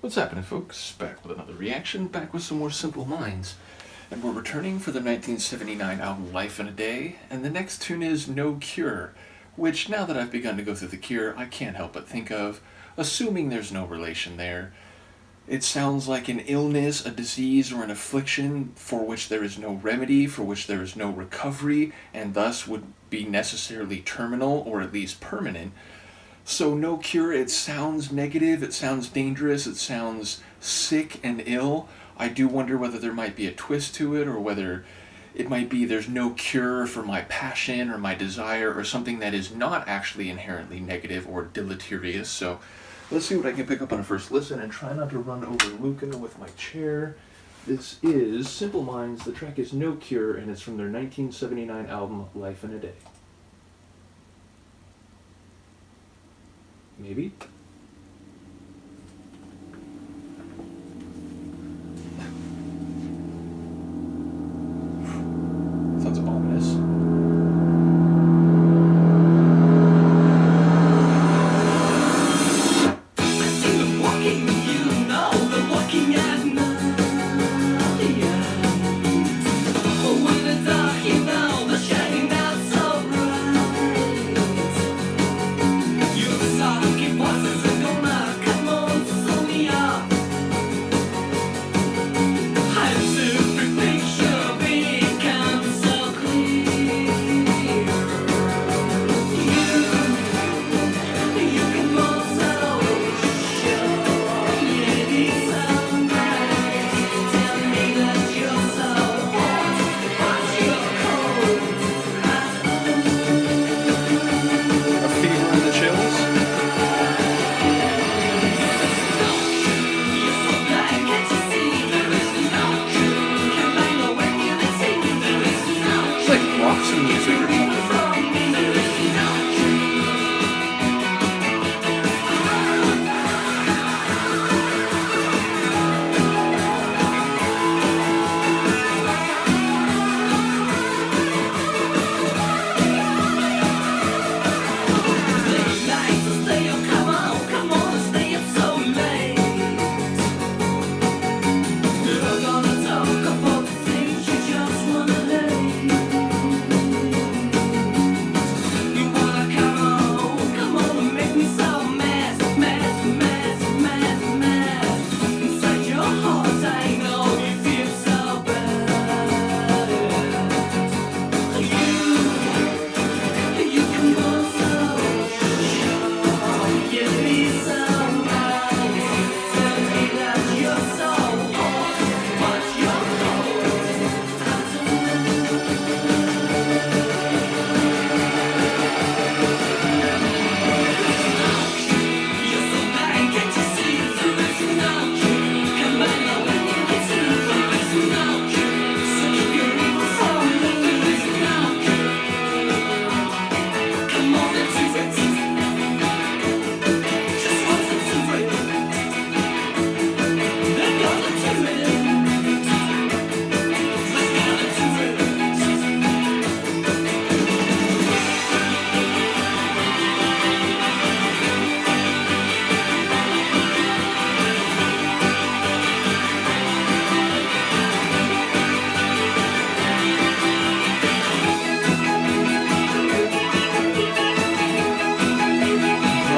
What's happening, folks? Back with another reaction, back with some more Simple Minds. And we're returning for the 1979 album Life in a Day, and the next tune is No Cure, which, now that I've begun to go through The Cure, I can't help but think of, assuming there's no relation there. It sounds like an illness, a disease, or an affliction for which there is no remedy, for which there is no recovery, and thus would be necessarily terminal or at least permanent. So, No Cure, it sounds negative, it sounds dangerous, it sounds sick and ill. I do wonder whether there might be a twist to it, or whether it might be there's no cure for my passion or my desire, or something that is not actually inherently negative or deleterious. So, let's see what I can pick up on a first listen and try not to run over Luca with my chair. This is Simple Minds, the track is No Cure, and it's from their 1979 album Life in a Day. Maybe? Sounds ominous. Roxy music or something.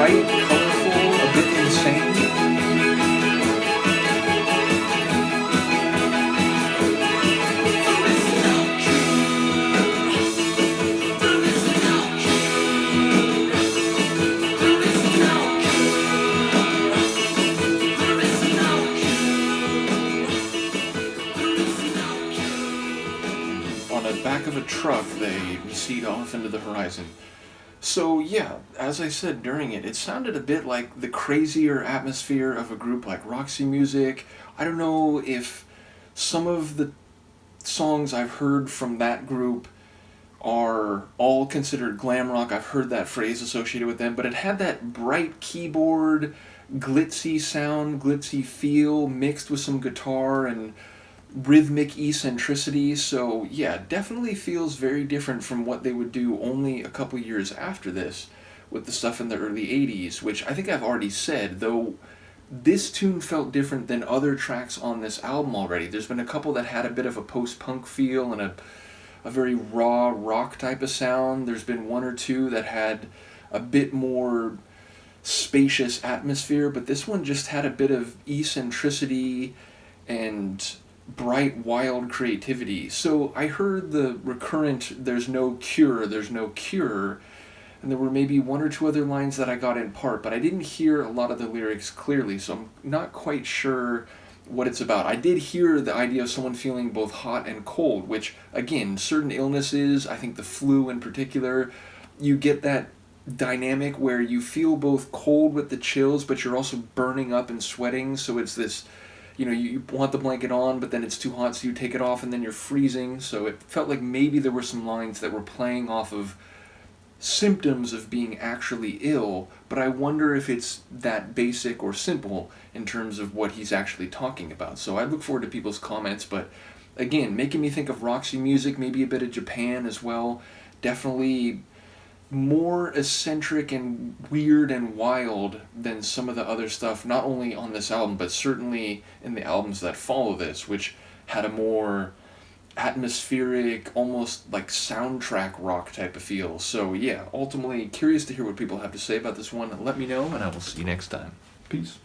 Bright, colorful, a bit insane. On the back of a truck, they recede off into the horizon. So yeah, as I said during it, it sounded a bit like the crazier atmosphere of a group like Roxy Music. I don't know if some of the songs I've heard from that group are all considered glam rock. I've heard that phrase associated with them, but it had that bright keyboard, glitzy sound, glitzy feel mixed with some guitar and rhythmic eccentricity. So yeah, definitely feels very different from what they would do only a couple years after this with the stuff in the early 80s, which I think I've already said, though this tune felt different than other tracks on this album already. There's been a couple that had a bit of a post-punk feel and a very raw rock type of sound. There's been one or two that had a bit more spacious atmosphere, but this one just had a bit of eccentricity and bright, wild creativity. So I heard the recurrent "there's no cure, there's no cure," and there were maybe one or two other lines that I got in part, but I didn't hear a lot of the lyrics clearly, so I'm not quite sure what it's about. I did hear the idea of someone feeling both hot and cold, which, again, certain illnesses, I think the flu in particular, you get that dynamic where you feel both cold with the chills, but you're also burning up and sweating, so it's this, you want the blanket on, but then it's too hot, so you take it off, and then you're freezing, so it felt like maybe there were some lines that were playing off of symptoms of being actually ill, but I wonder if it's that basic or simple in terms of what he's actually talking about. So I look forward to people's comments, but again, making me think of Roxy music, maybe a bit of Japan as well. Definitely more eccentric and weird and wild than some of the other stuff, not only on this album, but certainly in the albums that follow this, which had a more atmospheric, almost like soundtrack rock type of feel. So yeah, ultimately curious to hear what people have to say about this one. Let me know, and I will see you next time. Peace.